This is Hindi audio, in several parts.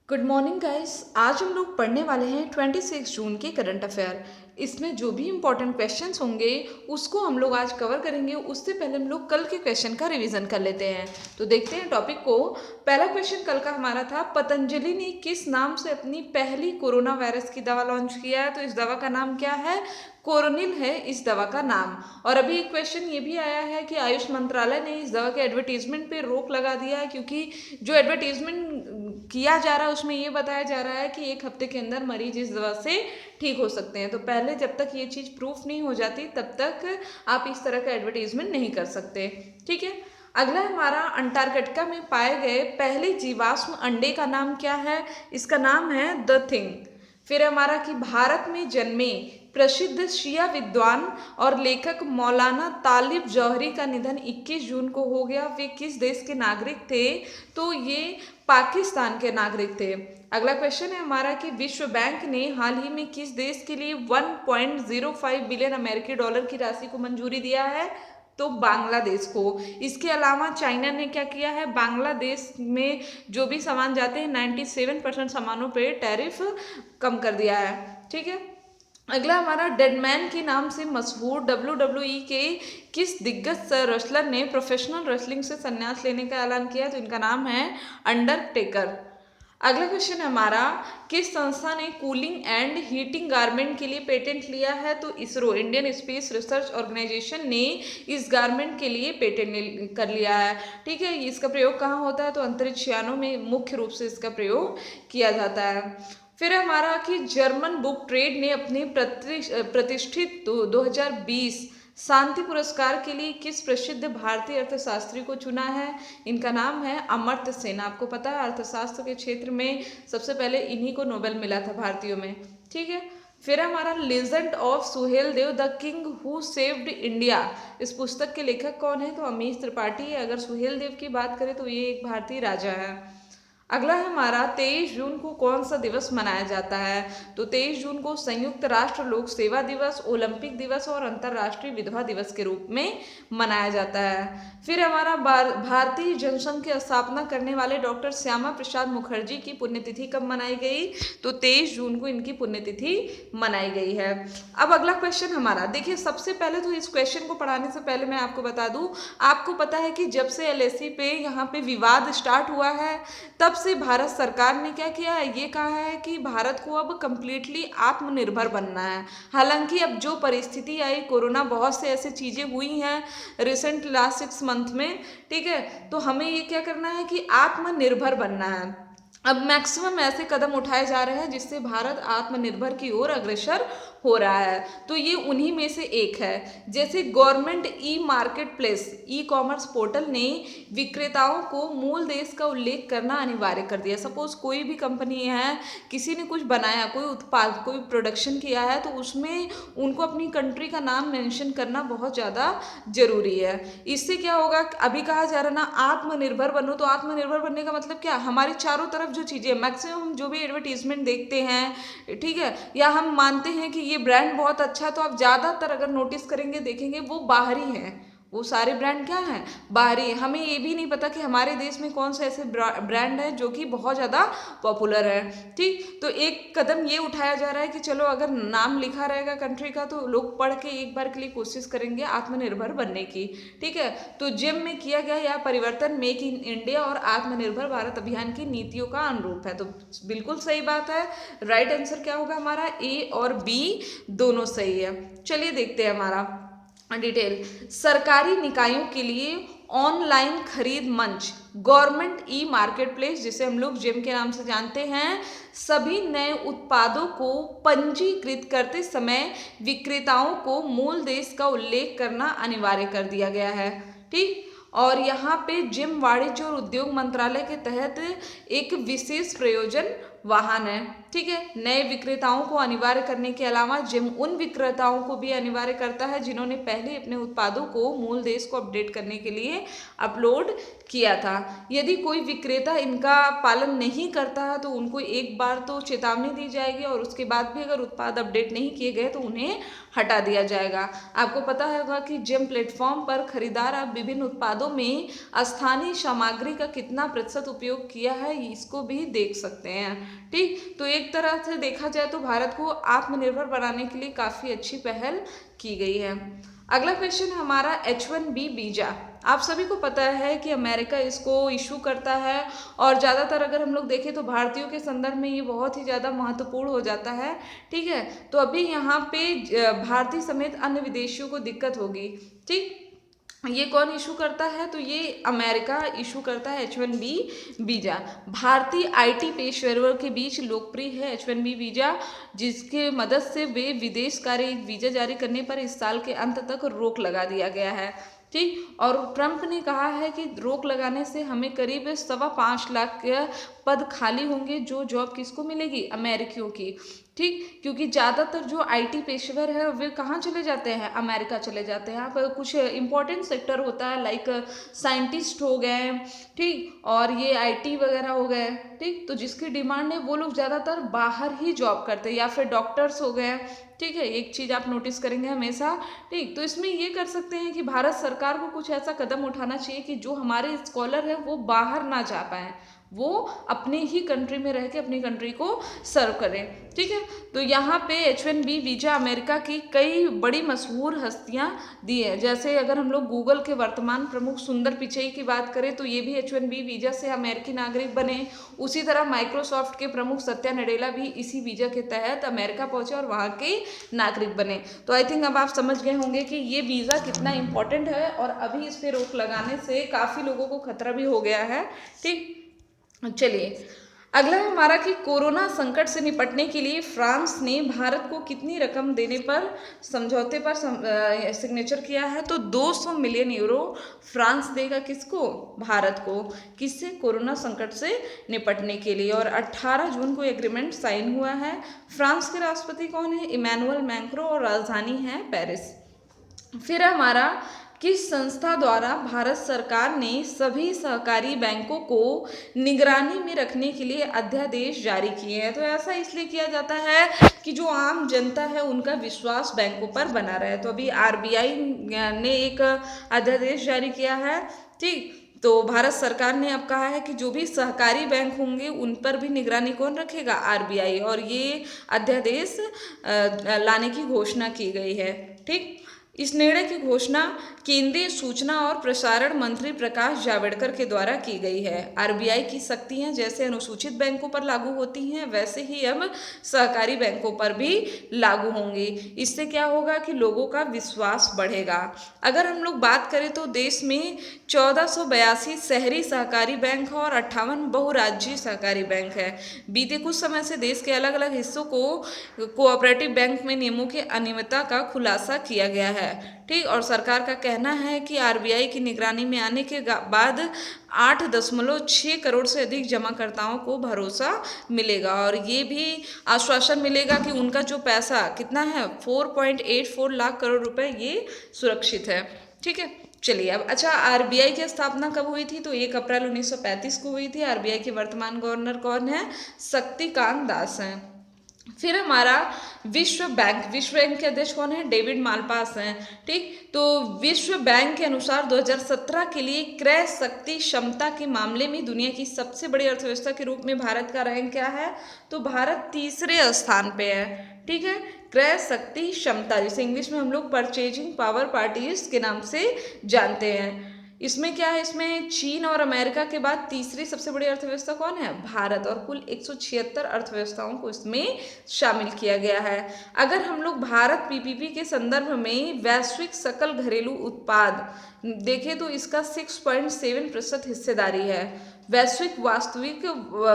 Good morning guys. आज हम लोग पढ़ने वाले हैं 26 जून के करंट अफेयर। इसमें जो भी इम्पोर्टेंट क्वेश्चंस होंगे उसको हम लोग आज कवर करेंगे। उससे पहले हम लोग कल के क्वेश्चन का रिवीजन कर लेते हैं। तो देखते हैं टॉपिक को। पहला क्वेश्चन कल का हमारा था, पतंजलि ने किस नाम से अपनी पहली कोरोना वायरस की दवा लॉन्च किया है? तो इस दवा का नाम क्या है? कोरोनिल है इस दवा का नाम। और अभी एक क्वेश्चन ये भी आया है कि आयुष मंत्रालय ने इस दवा के एडवर्टीजमेंट पे रोक लगा दिया है, क्योंकि जो एडवर्टीजमेंट किया जा रहा है उसमें ये बताया जा रहा है कि 1 हफ्ते के अंदर मरीज इस दवा से ठीक हो सकते हैं। तो पहले जब तक ये चीज़ प्रूफ नहीं हो जाती तब तक आप इस तरह का एडवर्टीजमेंट नहीं कर सकते। ठीक है। अगला हमारा, अंटार्कटिका में पाए गए पहले जीवाश्म अंडे का नाम क्या है? इसका नाम है द थिंग। फिर हमारा कि भारत में जन्मे प्रसिद्ध शिया विद्वान और लेखक मौलाना तालिब जौहरी का निधन 21 जून को हो गया। वे किस देश के नागरिक थे? तो ये पाकिस्तान के नागरिक थे। अगला क्वेश्चन है हमारा कि विश्व बैंक ने हाल ही में किस देश के लिए 1.05 बिलियन अमेरिकी डॉलर की राशि को मंजूरी दिया है? तो बांग्लादेश को। इसके अलावा चाइना ने क्या किया है? बांग्लादेश में जो भी सामान जाते हैं 97% सामानों पे टैरिफ कम कर दिया है। ठीक है। अगला हमारा, डेडमैन के नाम से मशहूर WWE के किस दिग्गज रेसलर ने प्रोफेशनल रेसलिंग से संन्यास लेने का ऐलान किया? तो इनका नाम है अंडरटेकर। अगला क्वेश्चन है हमारा, किस संस्था ने कूलिंग एंड हीटिंग गारमेंट के लिए पेटेंट लिया है? तो ISRO, Indian space research organisation ने इस गारमेंट के लिए पेटेंट कर लिया है। ठीक है। इसका प्रयोग कहाँ होता है? तो अंतरिक्ष यानों में मुख्य रूप से इसका प्रयोग किया जाता है। फिर हमारा कि जर्मन बुक ट्रेड ने अपने प्रतिष्ठित 2020 शांति पुरस्कार के लिए किस प्रसिद्ध भारतीय अर्थशास्त्री को चुना है? इनका नाम है अमर्त्य सेन। आपको पता है अर्थशास्त्र के क्षेत्र में सबसे पहले इन्हीं को नोबेल मिला था भारतीयों में। ठीक है। फिर हमारा, legend of Suheldev the king who saved India, इस पुस्तक के लेखक कौन है? तो अमीश त्रिपाठी है। अगर सुहेल देव की बात करें तो ये एक भारतीय राजा है। अगला है हमारा, 23 जून को कौन सा दिवस मनाया जाता है? तो 23 जून को संयुक्त राष्ट्र लोक सेवा दिवस, ओलंपिक दिवस और अंतर्राष्ट्रीय विधवा दिवस के रूप में मनाया जाता है। फिर हमारा, भारतीय जनसंघ की स्थापना करने वाले डॉक्टर श्यामा प्रसाद मुखर्जी की पुण्यतिथि कब मनाई गई? तो 23 जून को इनकी पुण्यतिथि मनाई गई है। अब अगला क्वेश्चन हमारा, देखिए सबसे पहले तो इस क्वेश्चन को पढ़ाने से पहले मैं आपको बता दूं, आपको पता है कि जब से LAC पे यहाँ पे विवाद स्टार्ट हुआ है तब से भारत सरकार ने क्या किया है? ये कहा है कि भारत को अब कंप्लीटली आत्मनिर्भर बनना है। हालांकि अब जो परिस्थिति आई, कोरोना, बहुत से ऐसे चीज़ें हुई हैं रिसेंट लास्ट 6 मंथ में। ठीक है। तो हमें ये क्या करना है कि आत्मनिर्भर बनना है। अब मैक्सिमम ऐसे कदम उठाए जा रहे हैं जिससे भारत आत्मनिर्भर की ओर अग्रसर हो रहा है। तो ये उन्हीं में से एक है। जैसे government e marketplace, e commerce portal ने विक्रेताओं को मूल देश का उल्लेख करना अनिवार्य कर दिया। सपोज कोई भी कंपनी है, किसी ने कुछ बनाया, कोई उत्पाद, कोई प्रोडक्शन किया है, तो उसमें उनको अपनी कंट्री का नाम मेंशन करना बहुत ज़्यादा जरूरी है। इससे क्या होगा? अभी कहा जा रहा ना आत्मनिर्भर बनो, तो आत्मनिर्भर बनने का मतलब क्या? हमारे चारों तरफ जो चीज़ें, मैक्सिमम हम जो भी एडवर्टीजमेंट देखते हैं, ठीक है, या हम मानते हैं कि ये ब्रांड बहुत अच्छा है, तो आप ज़्यादातर अगर नोटिस करेंगे, देखेंगे, वो बाहरी हैं। वो सारे ब्रांड क्या हैं? बाहरी। हमें ये भी नहीं पता कि हमारे देश में कौन से ऐसे ब्रांड है जो कि बहुत ज़्यादा पॉपुलर है। ठीक। तो एक कदम ये उठाया जा रहा है कि चलो अगर नाम लिखा रहेगा कंट्री का तो लोग पढ़ के एक बार के लिए कोशिश करेंगे आत्मनिर्भर बनने की। ठीक है। तो जिम में किया गया यह परिवर्तन मेक इन इंडिया और आत्मनिर्भर भारत अभियान की नीतियों का अनुरूप है। तो बिल्कुल सही बात है। राइट आंसर क्या होगा हमारा? A और B दोनों सही है। चलिए देखते हैं हमारा डिटेल। सरकारी निकायों के लिए ऑनलाइन खरीद मंच, गवर्नमेंट ई मार्केट प्लेस, जिसे हम लोग जिम के नाम से जानते हैं, सभी नए उत्पादों को पंजीकृत करते समय विक्रेताओं को मूल देश का उल्लेख करना अनिवार्य कर दिया गया है। ठीक। और यहाँ पे जिम, वाणिज्य और उद्योग मंत्रालय के तहत एक विशेष प्रयोजन वाहन है। ठीक है, नए विक्रेताओं को अनिवार्य करने के अलावा जिम उन विक्रेताओं को भी अनिवार्य करता है जिन्होंने पहले अपने उत्पादों को मूल देश को अपडेट करने के लिए अपलोड किया था। यदि कोई विक्रेता इनका पालन नहीं करता है तो उनको एक बार तो चेतावनी दी जाएगी और उसके बाद भी अगर उत्पाद अपडेट नहीं किए गए तो उन्हें हटा दिया जाएगा। आपको पता होगा कि जिम प्लेटफॉर्म पर खरीदार अब विभिन्न उत्पादों में स्थानीय सामग्री का कितना प्रतिशत उपयोग किया है इसको भी देख सकते हैं। ठीक, तो एक तरह से देखा जाए तो भारत को आत्मनिर्भर बनाने के लिए काफ़ी अच्छी पहल की गई है। अगला क्वेश्चन हमारा H1B वीज़ा। आप सभी को पता है कि अमेरिका इसको इशू करता है और ज़्यादातर अगर हम लोग देखें तो भारतीयों के संदर्भ में ये बहुत ही ज़्यादा महत्वपूर्ण हो जाता है। ठीक है, तो अभी यहाँ पे भारतीय समेत अन्य विदेशियों को दिक्कत होगी। ठीक, ये कौन इशू करता है? तो ये अमेरिका इशू करता है H1B वीज़ा। भारतीय IT पेशेवरों के बीच लोकप्रिय है H1B वीज़ा, जिसके मदद से वे विदेश कार्य वीज़ा जारी करने पर इस साल के अंत तक रोक लगा दिया गया है। ठीक, और ट्रंप ने कहा है कि रोक लगाने से हमें करीब 5.25 लाख पद खाली होंगे। जो जॉब किसको मिलेगी? अमेरिकियों की। ठीक, क्योंकि ज़्यादातर जो IT पेशेवर है वे कहाँ चले जाते हैं? अमेरिका चले जाते हैं। यहाँ पर कुछ इंपॉर्टेंट सेक्टर होता है लाइक साइंटिस्ट हो गए, ठीक, और ये IT वगैरह हो गए। ठीक, तो जिसकी डिमांड है वो लोग ज़्यादातर बाहर ही जॉब करते हैं, या फिर डॉक्टर्स हो गए। ठीक है, एक चीज़ आप नोटिस करेंगे हमेशा। ठीक, तो इसमें ये कर सकते हैं कि भारत सरकार को कुछ ऐसा कदम उठाना चाहिए कि जो हमारे स्कॉलर हैं वो बाहर ना जा पाएँ, वो अपने ही कंट्री में रह के अपनी कंट्री को सर्व करें। ठीक है, तो यहाँ पे H1B वीज़ा अमेरिका की कई बड़ी मशहूर हस्तियाँ दी हैं। जैसे अगर हम लोग गूगल के वर्तमान प्रमुख सुंदर पिचई की बात करें तो ये भी H1B वीज़ा से अमेरिकी नागरिक बने। उसी तरह माइक्रोसॉफ्ट के प्रमुख सत्या नडेला भी इसी वीज़ा के तहत अमेरिका पहुँचे और वहाँ के नागरिक बने। तो आई थिंक अब आप समझ गए होंगे कि ये वीज़ा कितना इम्पोर्टेंट है और अभी इस पर रोक लगाने से काफ़ी लोगों को खतरा भी हो गया है। ठीक, चलिए अगला हमारा कि कोरोना संकट से निपटने के लिए फ्रांस ने भारत को कितनी रकम देने पर समझौते पर सिग्नेचर किया है? तो 200 मिलियन यूरो फ्रांस देगा किसको? भारत को। किससे? कोरोना संकट से निपटने के लिए। और 18 जून को एग्रीमेंट साइन हुआ है। फ्रांस के राष्ट्रपति कौन है? इमैनुअल मैक्रों और राजधानी है पेरिस। फिर हमारा किस संस्था द्वारा भारत सरकार ने सभी सहकारी बैंकों को निगरानी में रखने के लिए अध्यादेश जारी किए हैं? तो ऐसा इसलिए किया जाता है कि जो आम जनता है उनका विश्वास बैंकों पर बना रहे। तो अभी RBI ने एक अध्यादेश जारी किया है। ठीक, तो भारत सरकार ने अब कहा है कि जो भी सहकारी बैंक होंगे उन पर भी निगरानी कौन रखेगा? RBI। और ये अध्यादेश लाने की घोषणा की गई है। ठीक, इस निर्णय की घोषणा केंद्रीय सूचना और प्रसारण मंत्री प्रकाश जावड़ेकर के द्वारा की गई है। RBI की शक्तियां जैसे अनुसूचित बैंकों पर लागू होती हैं वैसे ही अब सहकारी बैंकों पर भी लागू होंगी। इससे क्या होगा कि लोगों का विश्वास बढ़ेगा। अगर हम लोग बात करें तो देश में 1482 शहरी सहकारी बैंक और 58 बहुराज्यीय सहकारी बैंक है। बीते कुछ समय से देश के अलग अलग हिस्सों को कोऑपरेटिव बैंक में नियमों की अनियमितता का खुलासा किया गया है। ठीक, और सरकार का कहना है कि RBI की निगरानी में आने के बाद 8.6 करोड़ से अधिक जमाकर्ताओं को भरोसा मिलेगा और ये भी आश्वासन मिलेगा कि उनका जो पैसा कितना है 4.84 लाख करोड़ रुपए ये सुरक्षित है। ठीक है, चलिए अब अच्छा RBI की स्थापना कब हुई थी? तो 1 अप्रैल 1935 को हुई थी। RBI के वर्तमान गवर्नर कौन है? शक्तिकांत दास हैं। फिर हमारा विश्व बैंक के अध्यक्ष कौन है? डेविड मालपास हैं। ठीक, तो विश्व बैंक के अनुसार 2017 के लिए क्रय शक्ति क्षमता के मामले में दुनिया की सबसे बड़ी अर्थव्यवस्था के रूप में भारत का रैंक क्या है? तो भारत तीसरे स्थान पे है। ठीक है, क्रय शक्ति क्षमता जिसे इंग्लिश में हम लोग परचेजिंग पावर पार्टीज के नाम से जानते हैं। इसमें क्या है? इसमें चीन और अमेरिका के बाद तीसरी सबसे बड़ी अर्थव्यवस्था कौन है? भारत। और कुल 176 अर्थव्यवस्थाओं को इसमें शामिल किया गया है। अगर हम लोग भारत PPP के संदर्भ में वैश्विक सकल घरेलू उत्पाद देखें तो इसका 6.7% हिस्सेदारी है। वैश्विक वास्तविक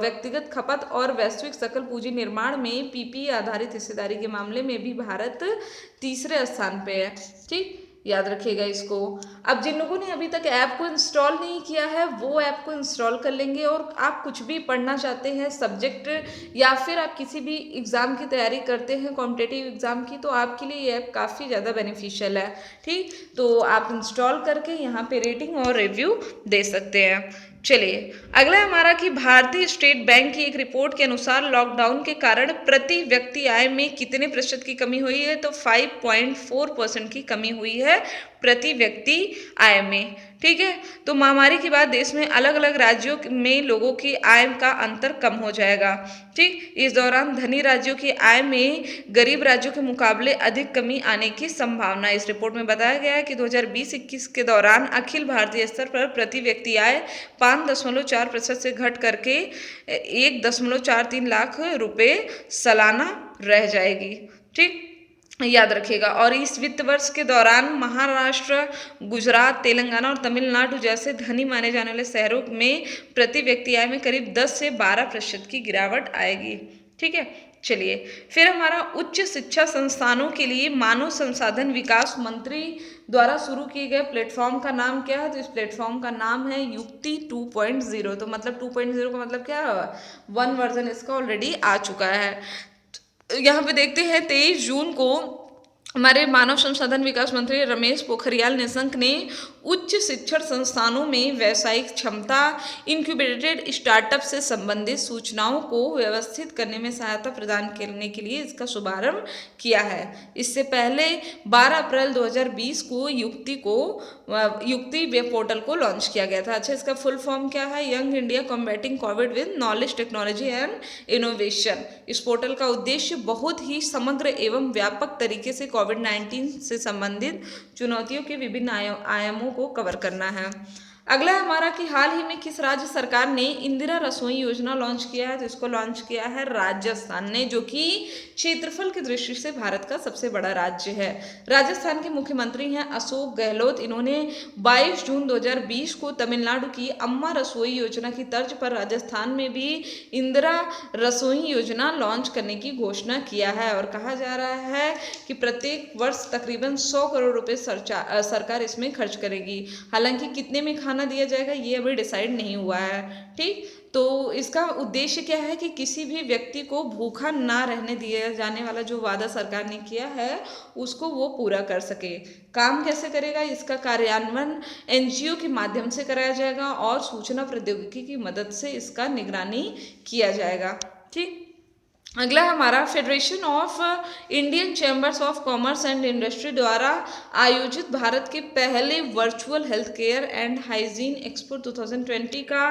व्यक्तिगत खपत और वैश्विक सकल पूंजी निर्माण में PPE आधारित हिस्सेदारी के मामले में भी भारत तीसरे स्थान पे है। ठीक, याद रखिएगा इसको। अब जिन लोगों ने अभी तक ऐप को इंस्टॉल नहीं किया है वो ऐप को इंस्टॉल कर लेंगे, और आप कुछ भी पढ़ना चाहते हैं सब्जेक्ट या फिर आप किसी भी एग्ज़ाम की तैयारी करते हैं कॉम्पिटेटिव एग्ज़ाम की, तो आपके लिए ये ऐप काफ़ी ज़्यादा बेनिफिशियल है। ठीक, तो आप इंस्टॉल करके यहाँ पे रेटिंग और रिव्यू दे सकते हैं। चलिए अगला हमारा कि भारतीय स्टेट बैंक की एक रिपोर्ट के अनुसार लॉकडाउन के कारण प्रति व्यक्ति आय में कितने प्रतिशत की कमी हुई है, तो 5.4% की कमी हुई है प्रति व्यक्ति आय में। ठीक है, तो महामारी के बाद देश में अलग अलग राज्यों में लोगों की आय का अंतर कम हो जाएगा। ठीक, इस दौरान धनी राज्यों की आय में गरीब राज्यों के मुकाबले अधिक कमी आने की संभावना। इस रिपोर्ट में बताया गया है कि 2020-21 के दौरान अखिल भारतीय स्तर पर प्रति व्यक्ति आय 5.4% से घट करके 1.43 लाख रुपए सालाना रह जाएगी। ठीक, याद रखिएगा। और इस वित्त वर्ष के दौरान महाराष्ट्र, गुजरात, तेलंगाना और तमिलनाडु जैसे धनी माने जाने वाले शहरों में प्रति व्यक्ति आय में करीब 10 से 12% की गिरावट आएगी। ठीक है, चलिए फिर हमारा उच्च शिक्षा संस्थानों के लिए मानव संसाधन विकास मंत्री द्वारा शुरू किए गए प्लेटफॉर्म का नाम क्या है, तो इस प्लेटफॉर्म का नाम है युक्ति 2.0। तो मतलब 2.0 का मतलब क्या है, 1 वर्जन इसका ऑलरेडी आ चुका है। यहाँ पे देखते हैं 23 जून को हमारे मानव संसाधन विकास मंत्री रमेश पोखरियाल निशंक ने उच्च शिक्षण संस्थानों में व्यावसायिक क्षमता, इंक्यूबेटेड स्टार्टअप से संबंधित सूचनाओं को व्यवस्थित करने में सहायता प्रदान करने के लिए इसका शुभारंभ किया है। इससे पहले 12 अप्रैल 2020 को युक्ति वेब पोर्टल को लॉन्च किया गया था। अच्छा, इसका फुल फॉर्म क्या है, young India combating Covid with knowledge, technology and innovation. इस पोर्टल का उद्देश्य बहुत ही समग्र एवं व्यापक तरीके से कोविड-19 से संबंधित चुनौतियों के विभिन्न आयामों को कवर करना है। अगला हमारा कि हाल ही में किस राज्य सरकार ने इंदिरा रसोई योजना लॉन्च किया है, तो इसको लॉन्च किया है राजस्थान ने, जो कि क्षेत्रफल की दृष्टि से भारत का सबसे बड़ा राज्य है। राजस्थान के मुख्यमंत्री हैं अशोक गहलोत। इन्होंने 22 जून 2020 को तमिलनाडु की अम्मा रसोई योजना की तर्ज पर राजस्थान में भी इंदिरा रसोई योजना लॉन्च करने की घोषणा किया है, और कहा जा रहा है कि प्रत्येक वर्ष तकरीबन 100 करोड़ रुपए सरकार इसमें खर्च करेगी। हालांकि कितने में खाना दिया जाएगा ये अभी डिसाइड नहीं हुआ है। ठीक, तो इसका उद्देश्य क्या है कि किसी भी व्यक्ति को भूखा ना रहने दिया जाने वाला जो वादा सरकार ने किया है उसको वो पूरा कर सके। काम कैसे करेगा, इसका कार्यान्वयन एनजीओ के माध्यम से कराया जाएगा और सूचना प्रौद्योगिकी की मदद से इसका निगरानी किया जाएगा। ठीक, अगला हमारा federation of Indian chambers of commerce and industry द्वारा आयोजित भारत के पहले virtual health care and hygiene expo 2020 का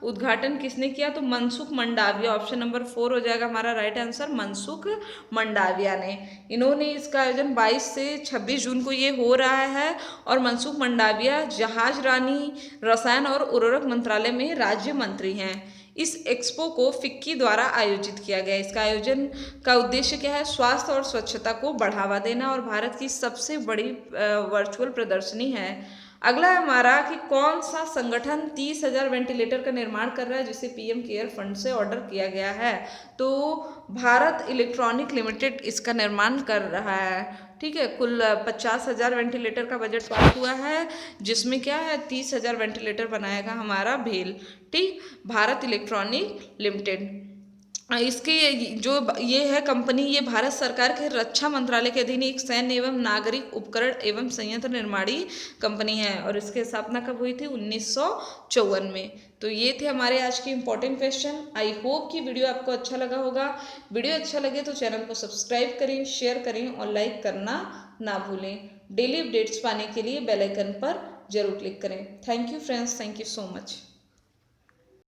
उद्घाटन किसने किया, तो मनसुख मंडाविया। ऑप्शन नंबर 4 हो जाएगा हमारा राइट आंसर, मनसुख मंडाविया ने। इन्होंने इसका आयोजन 22 से 26 जून को ये हो रहा है, और मनसुख मंडाविया जहाज रानी रसायन और उर्वरक मंत्रालय में राज्य मंत्री हैं। इस एक्सपो को फिक्की द्वारा आयोजित किया गया। इसका आयोजन का उद्देश्य क्या है, स्वास्थ्य और स्वच्छता को बढ़ावा देना, और भारत की सबसे बड़ी वर्चुअल प्रदर्शनी है। अगला हमारा कि कौन सा संगठन 30,000 वेंटिलेटर का निर्माण कर रहा है जिसे पीएम केयर फंड से ऑर्डर किया गया है, तो भारत इलेक्ट्रॉनिक लिमिटेड इसका निर्माण कर रहा है। ठीक है, कुल 50,000 वेंटिलेटर का बजट पास हुआ है, जिसमें क्या है 30,000 वेंटिलेटर बनाएगा हमारा भेल। ठीक, भारत इलेक्ट्रॉनिक लिमिटेड। इसके जो ये है कंपनी, ये भारत सरकार के रक्षा मंत्रालय के अधीन एक सैन्य एवं नागरिक उपकरण एवं संयंत्र निर्माणी कंपनी है, और इसकी स्थापना कब हुई थी, 1954 में। तो ये थे हमारे आज के इंपॉर्टेंट क्वेश्चन। आई होप कि वीडियो आपको अच्छा लगा होगा। वीडियो अच्छा लगे तो चैनल को सब्सक्राइब करें, शेयर करें और लाइक करना ना भूलें। डेली अपडेट्स पाने के लिए बेल आइकन पर जरूर क्लिक करें। Thank you friends, thank you so much.